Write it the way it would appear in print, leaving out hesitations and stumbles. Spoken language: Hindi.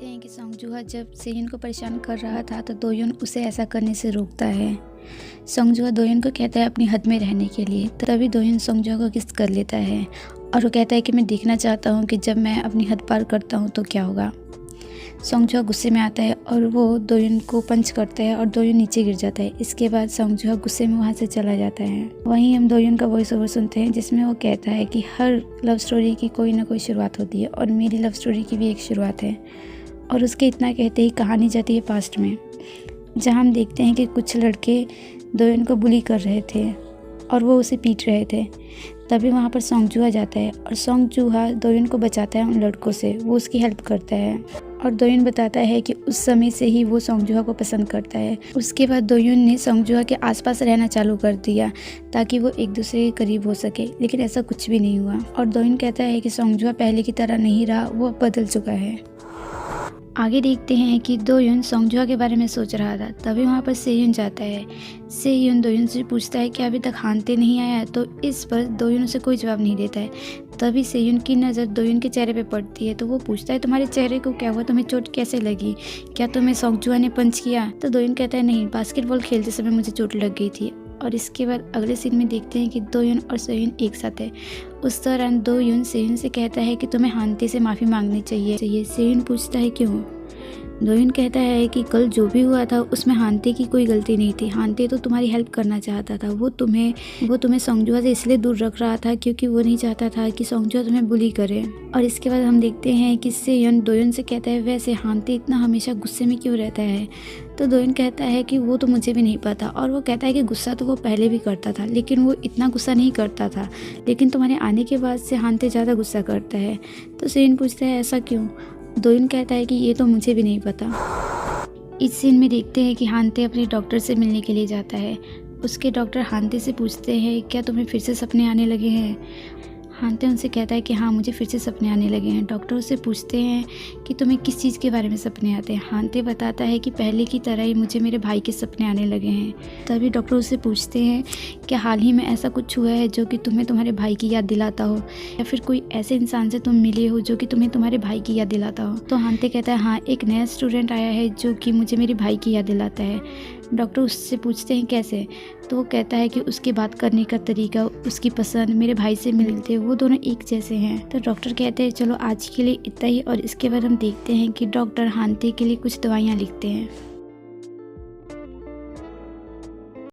देखते हैं कि सोंगजुहा जब सेयुन को परेशान कर रहा था तो दोयुन उसे ऐसा करने से रोकता है। सोंगजुहा दोयुन को कहता है अपनी हद में रहने के लिए, तभी दोयुन सोंगजुहा को किस कर लेता है और वो कहता है कि मैं देखना चाहता हूँ कि जब मैं अपनी हद पार करता हूँ तो क्या होगा। सोंगजुहा गुस्से में आता है और वो दोयुन को पंच करता है और दोयुन नीचे गिर जाता है। इसके बाद सोंगजुहा गुस्से में वहाँ से चला जाता है। वहीं हम दोयुन का वॉइस ओवर सुनते हैं जिसमें वो कहता है कि हर लव स्टोरी की कोई ना कोई शुरुआत होती है और मेरी लव स्टोरी की भी एक शुरुआत है। और उसके इतना कहते ही कहानी जाती है पास्ट में, जहाँ हम देखते हैं कि कुछ लड़के दोयुन को बुली कर रहे थे और वो उसे पीट रहे थे। तभी वहाँ पर सोंगजुहा जाता है और सोंगजुहा दोयुन को बचाता है उन लड़कों से, वो उसकी हेल्प करता है और दोयुन बताता है कि उस समय से ही वो सोंगजुहा को पसंद करता है। उसके बाद दोयुन ने सोंगजुहा के आसपास रहना चालू कर दिया ताकि वो एक दूसरे के करीब हो सके, लेकिन ऐसा कुछ भी नहीं हुआ और दोयुन कहता है कि सोंगजुहा पहले की तरह नहीं रहा, वो अब बदल चुका है। आगे देखते हैं कि दोयुन सोंगजुहा के बारे में सोच रहा था। तभी वहाँ पर सेयुन जाता है। सेयुन दोयुन से पूछता है कि अभी तक हानते नहीं आया, तो इस पर दोयुन उसे कोई जवाब नहीं देता है। तभी सेयुन की नज़र दोयुन के चेहरे पे पड़ती है तो वो पूछता है तुम्हारे चेहरे को क्या हुआ, तुम्हें चोट कैसे लगी, क्या तुम्हें सोंगजुहा ने पंच किया? तो दोयुन कहता है नहीं, बास्केटबॉल खेलते समय मुझे चोट लग गई थी। और इसके बाद अगले सीन में देखते हैं कि दोयुन और सेयुन एक साथ है। उस दौरान दोयुन सेयुन से कहता है कि तुम्हें हानते से माफ़ी मांगनी चाहिए। सेयुन पूछता है क्यों? दोयुन कहता है कि कल जो भी हुआ था उसमें हानते की कोई गलती नहीं थी। हानते तो तुम्हारी हेल्प करना चाहता था, वो तुम्हें सोंगजुहा से इसलिए दूर रख रहा था क्योंकि वो नहीं चाहता था कि सोंगजुहा तुम्हें बुली करे। और इसके बाद हम देखते हैं कि सेयुन दोयुन से कहता है वैसे हानते इतना हमेशा गुस्से में क्यों रहता है? तो दोयुन कहता है कि वो तो मुझे भी नहीं पता, और वो कहता है कि गुस्सा तो वो पहले भी करता था लेकिन वो इतना गुस्सा नहीं करता था, लेकिन तुम्हारे आने के बाद से हानते ज़्यादा गुस्सा करता है। तो सेयुन पूछता है ऐसा क्यों? दोयुन कहता है कि ये तो मुझे भी नहीं पता। इस सीन में देखते हैं कि हानते अपने डॉक्टर से मिलने के लिए जाता है। उसके डॉक्टर हानते से पूछते हैं क्या तुम्हें फिर से सपने आने लगे हैं? हानते उनसे कहता है कि हाँ, मुझे फिर से सपने आने लगे हैं। डॉक्टर उससे पूछते हैं कि तुम्हें किस चीज़ के बारे में सपने आते हैं? हानते बताता है कि पहले की तरह ही मुझे मेरे भाई के सपने आने लगे हैं। तभी डॉक्टर उससे पूछते हैं कि हाल ही में ऐसा कुछ हुआ है जो कि तुम्हें तुम्हारे भाई की याद दिलाता हो, या फिर कोई ऐसे इंसान से तुम मिले हो जो कि तुम्हें तुम्हारे भाई की याद दिलाता हो? तो हानते कहता है हाँ, एक नया स्टूडेंट आया है जो कि मुझे मेरे भाई की याद दिलाता है। डॉक्टर उससे पूछते हैं कैसे? तो वो कहता है कि उसके बात करने का तरीका, उसकी पसंद मेरे भाई से मिलते, वो दोनों एक जैसे हैं। तो डॉक्टर कहते हैं चलो आज के लिए इतना ही, और इसके बाद हम देखते हैं कि डॉक्टर हानते के लिए कुछ दवाइयाँ लिखते हैं।